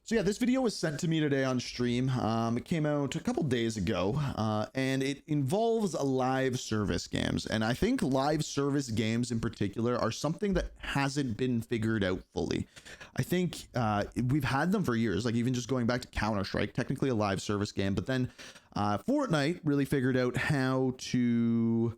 So yeah, this video was sent to me today on stream. It came out a couple days ago, and it involves live service games. And I think live service games in particular are something that hasn't been figured out fully. I think we've had them for years, like even just going back to Counter-Strike, technically a live service game. But then Fortnite really figured out how to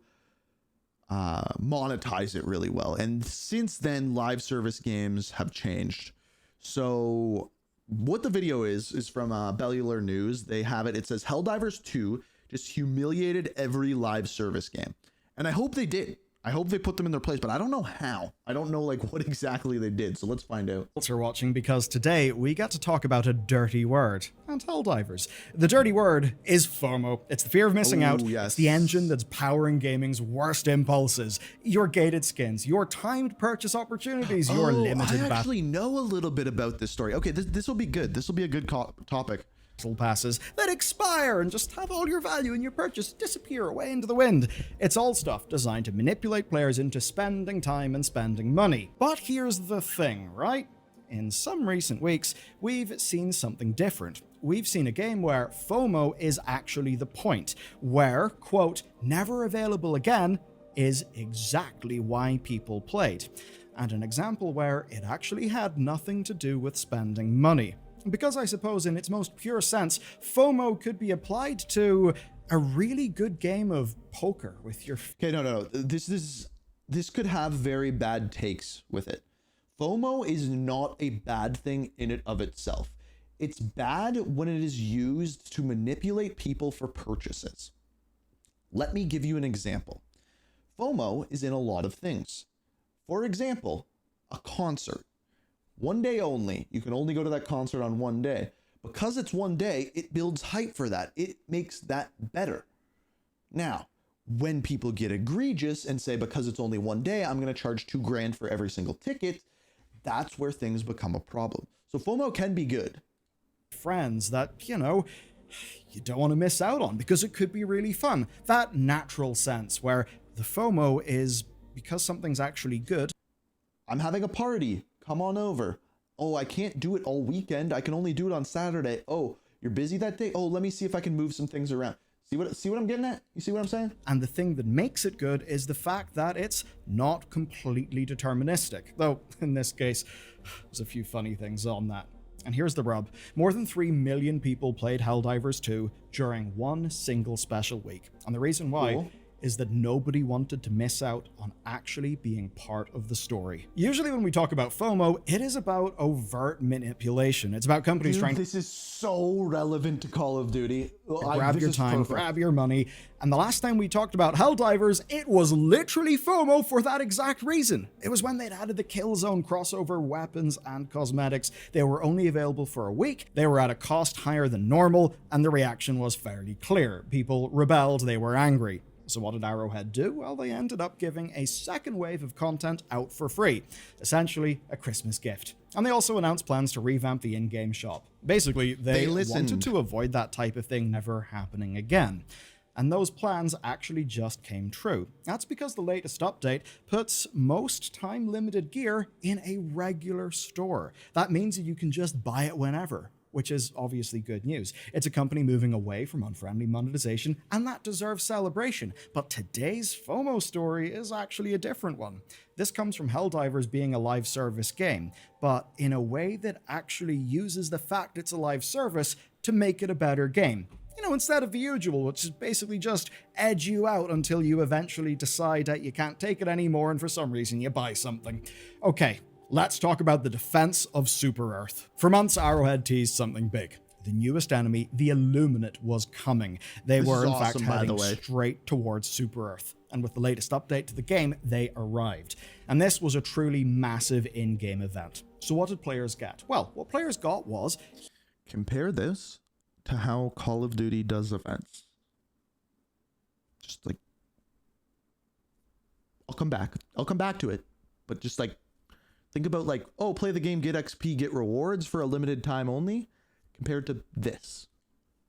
monetize it really well. And since then, live service games have changed. So what the video is from Bellular News. They have it. It says Helldivers 2 just humiliated every live service game. And I hope they did. I hope they put them in their place, but I don't know how. I don't know like what exactly they did. So let's find out. Thanks for watching, because today we get to talk about a dirty word and Helldivers. The dirty word is FOMO. It's the fear of missing out. Yes. It's the engine that's powering gaming's worst impulses. Your gated skins, your timed purchase opportunities, your limited I actually know a little bit about this story. Okay, this will be good. This will be a good topic. Passes that expire and just have all your value in your purchase disappear away into the wind. It's all stuff designed to manipulate players into spending time and spending money. But here's the thing, right? In some recent weeks, we've seen something different. We've seen a game where FOMO is actually the point, where, quote, never available again is exactly why people played. And an example where it actually had nothing to do with spending money. Because I suppose in its most pure sense, FOMO could be applied to a really good game of poker with your... Okay, no. This could have very bad takes with it. FOMO is not a bad thing in and of itself. It's bad when it is used to manipulate people for purchases. Let me give you an example. FOMO is in a lot of things. For example, a concert. One day only. You can only go to that concert on one day. Because it's one day, it builds hype for that. It makes that better. Now, when people get egregious and say, because it's only one day, I'm going to charge $2,000 for every single ticket, that's where things become a problem. So FOMO can be good. Friends that, you know, you don't want to miss out on because it could be really fun. That natural sense where the FOMO is because something's actually good. I'm having a party. Come on over. Oh, I can't do it all weekend. I can only do it on Saturday. Oh, you're busy that day? Oh, let me see if I can move some things around. See what I'm getting at? You see what I'm saying? And the thing that makes it good is the fact that it's not completely deterministic. Though, in this case, there's a few funny things on that. And here's the rub. More than 3 million people played Helldivers 2 during one single special week. And the reason why... Cool. Is that nobody wanted to miss out on actually being part of the story. Usually when we talk about FOMO, it is about overt manipulation. It's about companies trying to... This is so relevant to Call of Duty. Grab your time, grab your money. And the last time we talked about Helldivers, it was literally FOMO for that exact reason. It was when they'd added the Killzone crossover weapons and cosmetics. They were only available for a week, they were at a cost higher than normal, and the reaction was fairly clear. People rebelled, they were angry. So what did Arrowhead do? Well, they ended up giving a second wave of content out for free, essentially a Christmas gift. And they also announced plans to revamp the in-game shop. Basically, they wanted to avoid that type of thing never happening again. And those plans actually just came true. That's because the latest update puts most time-limited gear in a regular store. That means that you can just buy it whenever, which is obviously good news. It's a company moving away from unfriendly monetization, and that deserves celebration. But today's FOMO story is actually a different one. This comes from Helldivers being a live service game, but in a way that actually uses the fact it's a live service to make it a better game. You know, instead of the usual, which is basically just edge you out until you eventually decide that you can't take it anymore and for some reason you buy something. Okay. Let's talk about the defense of Super Earth. For months, Arrowhead teased something big. The newest enemy, the Illuminate, was coming. They were, in fact, heading straight towards Super Earth. And with the latest update to the game, they arrived. And this was a truly massive in-game event. So what did players get? Well, what players got was... Compare this to how Call of Duty does events. Just like... I'll come back to it. But just like... Think about like, oh, play the game, get XP, get rewards for a limited time only, compared to this.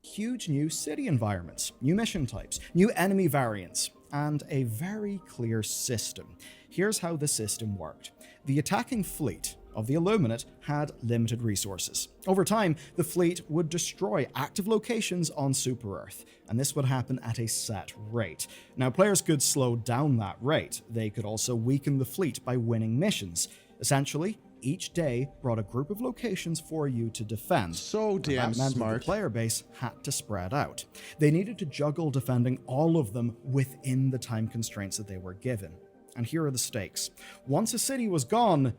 Huge new city environments, new mission types, new enemy variants, and a very clear system. Here's how the system worked. The attacking fleet of the Illuminate had limited resources. Over time, the fleet would destroy active locations on Super-Earth, and this would happen at a set rate. Now, players could slow down that rate. They could also weaken the fleet by winning missions. Essentially, each day brought a group of locations for you to defend. So damn that meant smart. that the player base had to spread out. They needed to juggle defending all of them within the time constraints that they were given. And here are the stakes. Once a city was gone,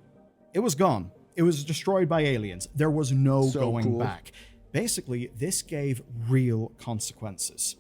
it was gone. It was destroyed by aliens. There was no going back. Basically, this gave real consequences.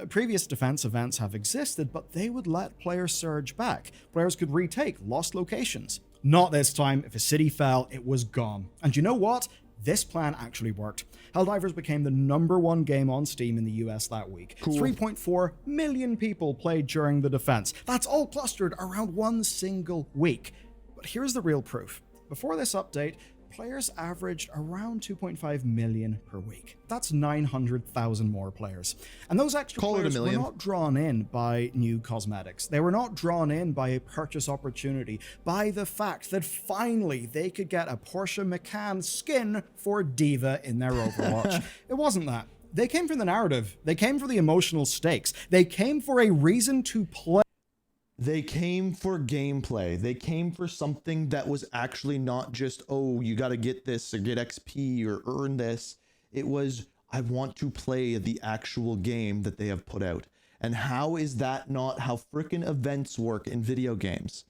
Previous defense events have existed, but they would let players surge back. Players could retake lost locations. Not this time. If a city fell, it was gone. And you know what? This plan actually worked. Helldivers became the #1 game on Steam in the US that week. 3.4 million people played during the defense. That's all clustered around one single week. But here's the real proof. Before this update, players averaged around 2.5 million per week. That's 900,000 more players. And those extra players were not drawn in by new cosmetics. They were not drawn in by a purchase opportunity, by the fact that finally they could get a Porsche Macan skin for Diva in their Overwatch. It wasn't that. They came for the narrative. They came for the emotional stakes. They came for a reason to play. They came for gameplay. They came for something that was actually not just, oh, you got to get this or get XP or earn this. It was, I want to play the actual game that they have put out. And how is that not how freaking events work in video games?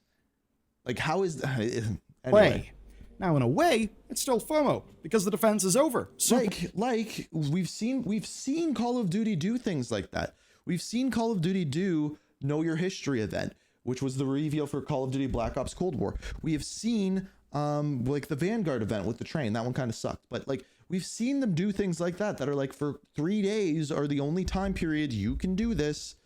Like, how is that? Anyway. Now, in a way, it's still FOMO because the defense is over. So, like we've seen Call of Duty do things like that. We've seen Call of Duty do Know Your History event, which was the reveal for Call of Duty Black Ops Cold War. We have seen like the Vanguard event with the train. That one kind of sucked, but like we've seen them do things like that are like for 3 days are the only time period you can do this,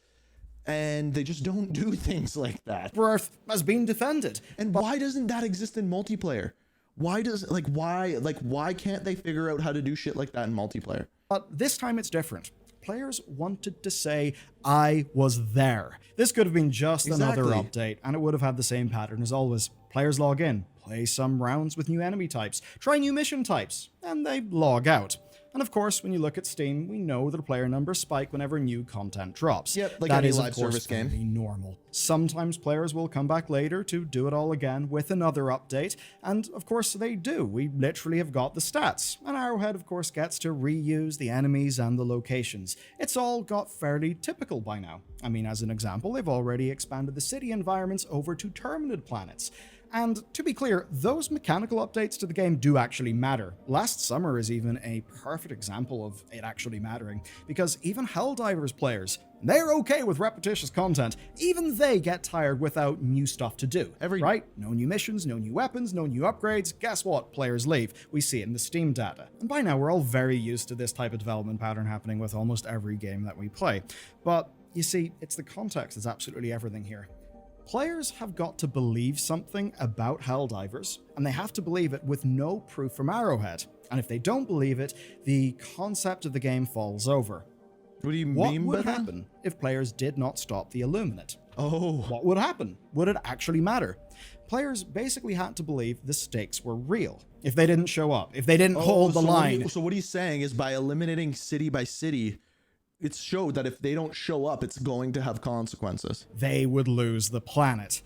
and they just don't do things like that. Earth has been defended. And why doesn't that exist in multiplayer? Why can't they figure out how to do shit like that in multiplayer? But this time it's different. Players wanted to say, I was there. This could have been just another update, and it would have had the same pattern as always. Players log in, play some rounds with new enemy types, try new mission types, and they log out. And of course, when you look at Steam, we know that player numbers spike whenever new content drops. Yep, like that any is, live of course, service game. very normal. Sometimes players will come back later to do it all again with another update, and of course they do. We literally have got the stats, and Arrowhead, of course, gets to reuse the enemies and the locations. It's all got fairly typical by now. I mean, as an example, they've already expanded the city environments over to Terminid planets. And to be clear, those mechanical updates to the game do actually matter. Last summer is even a perfect example of it actually mattering, because even Helldivers players, they're okay with repetitious content. Even they get tired without new stuff to do. Right? No new missions, no new weapons, no new upgrades. Guess what? Players leave. We see it in the Steam data. And by now, we're all very used to this type of development pattern happening with almost every game that we play. But you see, it's the context that's absolutely everything here. Players have got to believe something about Helldivers, and they have to believe it with no proof from Arrowhead. And if they don't believe it, the concept of the game falls over. What do you mean by that? What would happen if players did not stop the Illuminate? Oh. What would happen? Would it actually matter? Players basically had to believe the stakes were real. If they didn't show up, if they didn't hold the line. So what he's saying is by eliminating city by city, it's showed that if they don't show up, it's going to have consequences. They would lose the planet.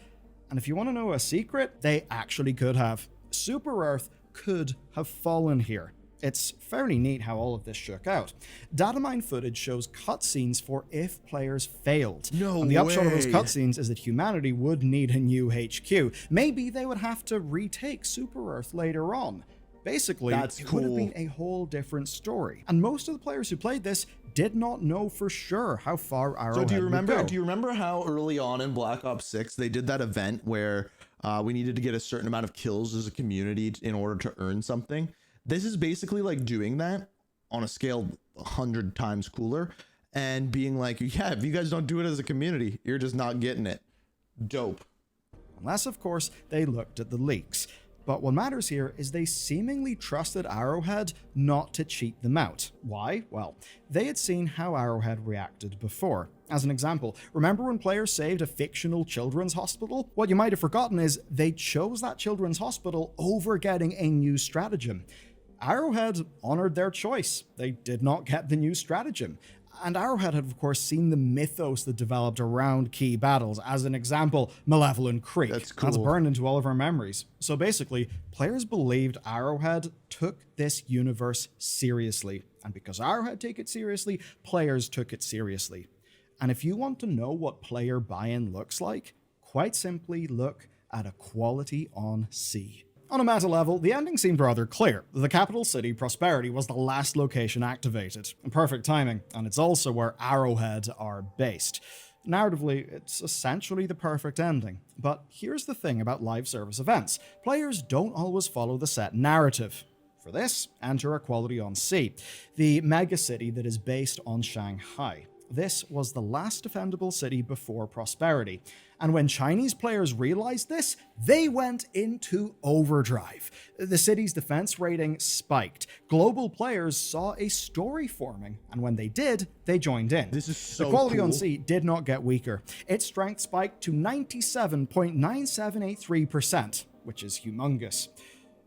And if you want to know a secret, they actually could have. Super-Earth could have fallen here. It's fairly neat how all of this shook out. Datamine footage shows cutscenes for if players failed. No and the upshot of those way. cutscenes is that humanity would need a new HQ. Maybe they would have to retake Super-Earth later on. Basically, it would have been a whole different story. And most of the players who played this did not know for sure how far Arrowhead would go. Do you remember how early on in Black Ops 6 they did that event where we needed to get a certain amount of kills as a community in order to earn something? This is basically like doing that on a scale 100 times cooler and being like, yeah, if you guys don't do it as a community, you're just not getting it. Dope. Unless, of course, they looked at the leaks. But what matters here is they seemingly trusted Arrowhead not to cheat them out. Why? Well, they had seen how Arrowhead reacted before. As an example, remember when players saved a fictional children's hospital? What you might have forgotten is they chose that children's hospital over getting a new stratagem. Arrowhead honored their choice. They did not get the new stratagem. And Arrowhead had, of course, seen the mythos that developed around key battles. As an example, Malevolent Creek. That's cool. That's burned into all of our memories. So basically, players believed Arrowhead took this universe seriously. And because Arrowhead took it seriously, players took it seriously. And if you want to know what player buy-in looks like, quite simply look at Equality on Sea. On a meta level, the ending seemed rather clear. The capital city, Prosperity, was the last location activated. Perfect timing, and it's also where Arrowhead are based. Narratively, it's essentially the perfect ending. But here's the thing about live service events. Players don't always follow the set narrative. For this, enter Equality on Sea, the megacity that is based on Shanghai. This was the last defendable city before Prosperity. And when Chinese players realized this, they went into overdrive. The city's defense rating spiked. Global players saw a story forming, and when they did, they joined in. This is so Equality cool. on Sea did not get weaker. Its strength spiked to 97.9783%, which is humongous.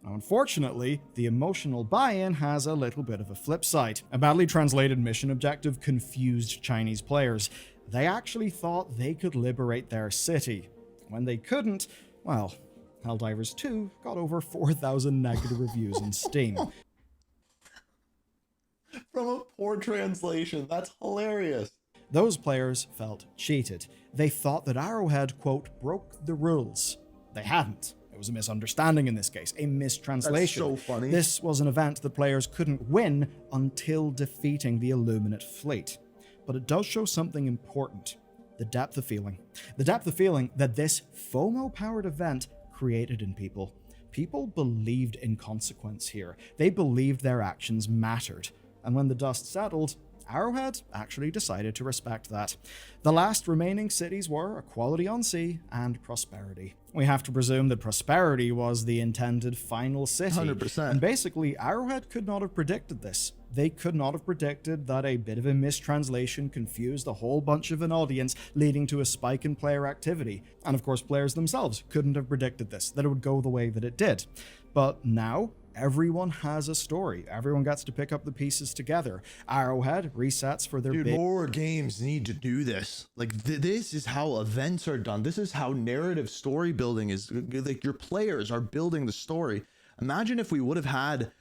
Now, unfortunately, the emotional buy-in has a little bit of a flip side. A badly translated mission objective confused Chinese players. They actually thought they could liberate their city. When they couldn't, well, Helldivers 2 got over 4,000 negative reviews on Steam. From a poor translation, that's hilarious. Those players felt cheated. They thought that Arrowhead, quote, broke the rules. They hadn't. It was a misunderstanding in this case, a mistranslation. That's so funny. This was an event that players couldn't win until defeating the Illuminate fleet. But it does show something important, the depth of feeling. The depth of feeling that this FOMO-powered event created in people. People believed in consequence here. They believed their actions mattered. And when the dust settled, Arrowhead actually decided to respect that. The last remaining cities were Equality on Sea and Prosperity. We have to presume that Prosperity was the intended final city. 100%. And basically, Arrowhead could not have predicted this. They could not have predicted that a bit of a mistranslation confused a whole bunch of an audience, leading to a spike in player activity. And of course, players themselves couldn't have predicted this, that it would go the way that it did. But now, everyone has a story. Everyone gets to pick up the pieces together. Arrowhead resets for their big... More games need to do this. Like, this is how events are done. This is how narrative story building is. Like, your players are building the story. Imagine if we would have had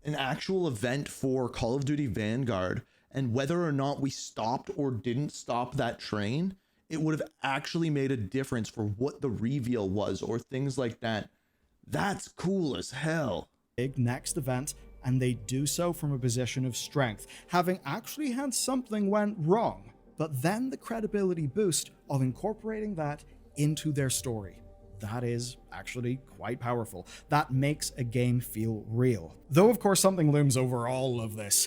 an actual event for Call of Duty Vanguard, and whether or not we stopped or didn't stop that train, it would have actually made a difference for what the reveal was, or things like that. That's cool as hell. Big next event, and they do so from a position of strength, having actually had something went wrong, but then the credibility boost of incorporating that into their story. That is actually quite powerful. That makes a game feel real. Though of course something looms over all of this.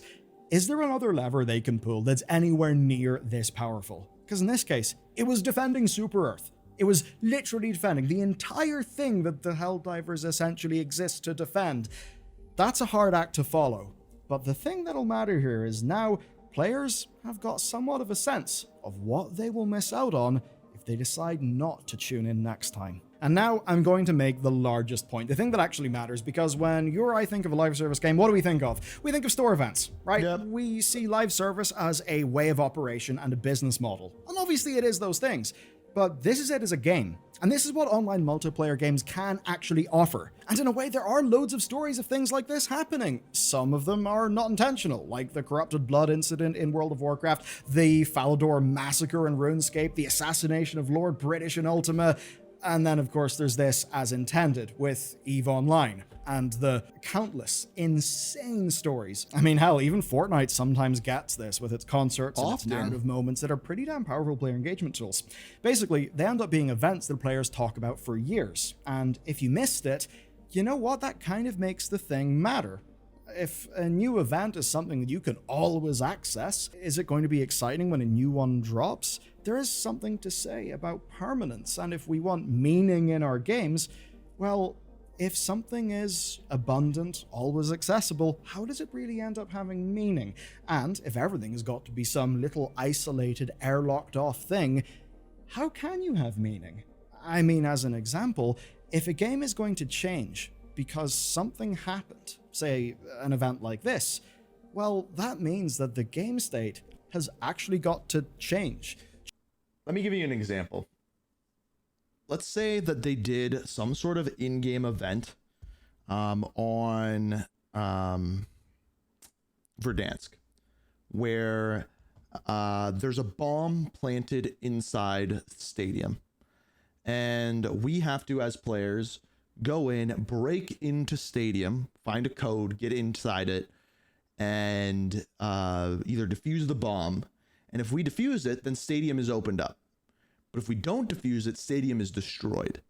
Is there another lever they can pull that's anywhere near this powerful? Because in this case, it was defending Super Earth. It was literally defending the entire thing that the Helldivers essentially exist to defend. That's a hard act to follow. But the thing that'll matter here is now players have got somewhat of a sense of what they will miss out on if they decide not to tune in next time. And now I'm going to make the largest point, the thing that actually matters, because when you or I think of a live service game, what do we think of? We think of store events, right? Yep. We see live service as a way of operation and a business model. And obviously it is those things. But this is it as a game. And this is what online multiplayer games can actually offer. And in a way, there are loads of stories of things like this happening. Some of them are not intentional, like the Corrupted Blood incident in World of Warcraft, the Falador massacre in RuneScape, the assassination of Lord British in Ultima, and then of course there's this as intended with EVE Online, and the countless insane stories. I mean, hell, even Fortnite sometimes gets this with its concerts and its Often. narrative moments that are pretty damn powerful player engagement tools. Basically, they end up being events that players talk about for years, and if you missed it, you know what? That kind of makes the thing matter. If a new event is something that you can always access, is it going to be exciting when a new one drops? There is something to say about permanence, and if we want meaning in our games, well, if something is abundant, always accessible, how does it really end up having meaning? And if everything has got to be some little isolated, airlocked off thing, how can you have meaning? I mean, as an example, if a game is going to change because something happened, say an event like this, well, that means that the game state has actually got to change. Let me give you an example. Let's say that they did some sort of in-game event on Verdansk, where there's a bomb planted inside the stadium. And we have to, as players, go in, break into stadium, find a code, get inside it, and either defuse the bomb. And if we defuse it, then stadium is opened up. But if we don't defuse it, stadium is destroyed.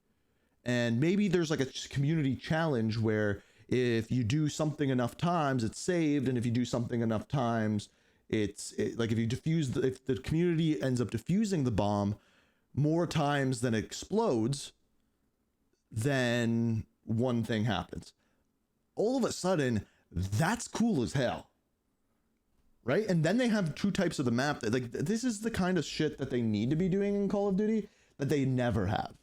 And maybe there's like a community challenge where if you do something enough times, it's saved. And if you do something enough times, like if you defuse, if the community ends up defusing the bomb more times than it explodes, then one thing happens. All of a sudden, that's cool as hell. Right? And then they have two types of the map. Like, this is the kind of shit that they need to be doing in Call of Duty that they never have.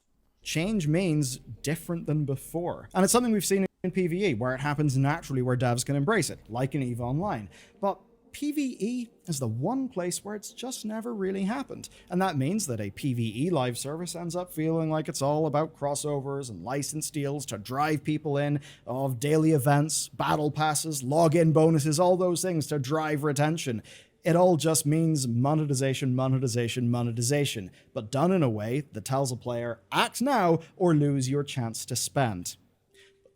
Change means different than before. And it's something we've seen in PvE, where it happens naturally, where devs can embrace it, like in EVE Online. But PvE is the one place where it's just never really happened. And that means that a PvE live service ends up feeling like it's all about crossovers and license deals to drive people in, of daily events, battle passes, login bonuses, all those things to drive retention. It all just means monetization, monetization, monetization, but done in a way that tells a player, act now or lose your chance to spend.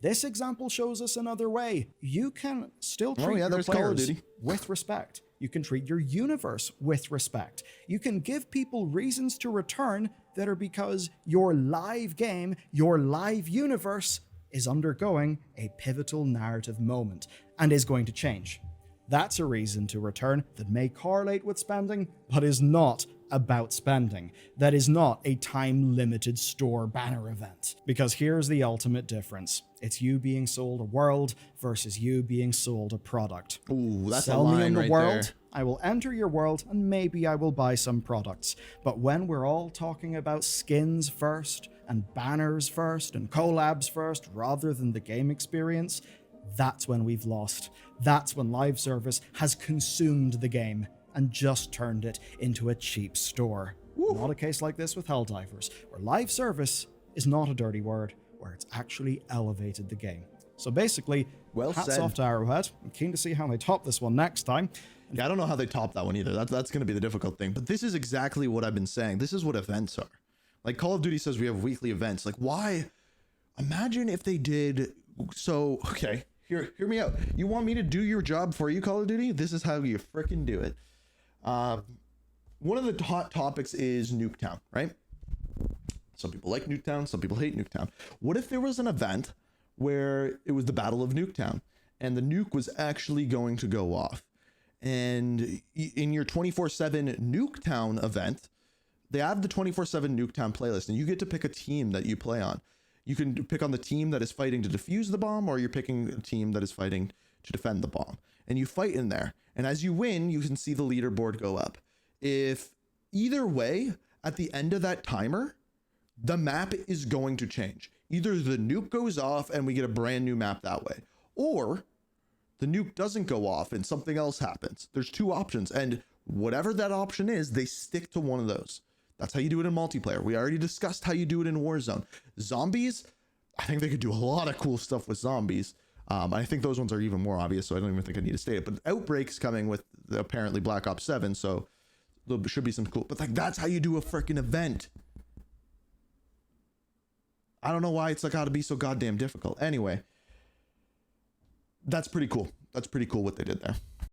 This example shows us another way. You can still treat your players with respect. You can treat your universe with respect. You can give people reasons to return that are because your live game, your live universe is undergoing a pivotal narrative moment and is going to change. That's a reason to return that may correlate with spending, but is not about spending. That is not a time-limited store banner event. Because here's the ultimate difference. It's you being sold a world versus you being sold a product. Ooh, that's Sell a line me in the right world, there. I will enter your world, and maybe I will buy some products. But when we're all talking about skins first, and banners first, and collabs first, rather than the game experience, that's when we've lost. That's when live service has consumed the game and just turned it into a cheap store. Not a case like this with Helldivers, where live service is not a dirty word, where it's actually elevated the game. So basically, hats off to Arrowhead. I'm keen to see how they top this one next time. Yeah, I don't know how they top that one either. That's going to be the difficult thing. But this is exactly what I've been saying. This is what events are. Like, Call of Duty says we have weekly events. Like, why? Imagine if they did... So, okay, hear me out. You want me to do your job for you, Call of Duty? This is how you frickin' do it. One of the hot topics is Nuketown, right? Some people like Nuketown, some people hate Nuketown. What if there was an event where it was the Battle of Nuketown and the nuke was actually going to go off? And in your 24/7 Nuketown event, they have the 24/7 Nuketown playlist, and you get to pick a team that you play on. You can pick on the team that is fighting to defuse the bomb, or you're picking a team that is fighting to defend the bomb. And you fight in there. And as you win, you can see the leaderboard go up. If either way, at the end of that timer, the map is going to change. Either the nuke goes off and we get a brand new map that way, or the nuke doesn't go off and something else happens. There's two options, and whatever that option is, they stick to one of those. That's how you do it in multiplayer. We already discussed how you do it in Warzone. Zombies, I think they could do a lot of cool stuff with zombies. I think those ones are even more obvious, so I don't even think I need to state it. But Outbreak's coming with apparently Black Ops 7, so there should be some cool. But like, that's how you do a freaking event. I don't know why it's like got to be so goddamn difficult. Anyway, that's pretty cool. That's pretty cool what they did there.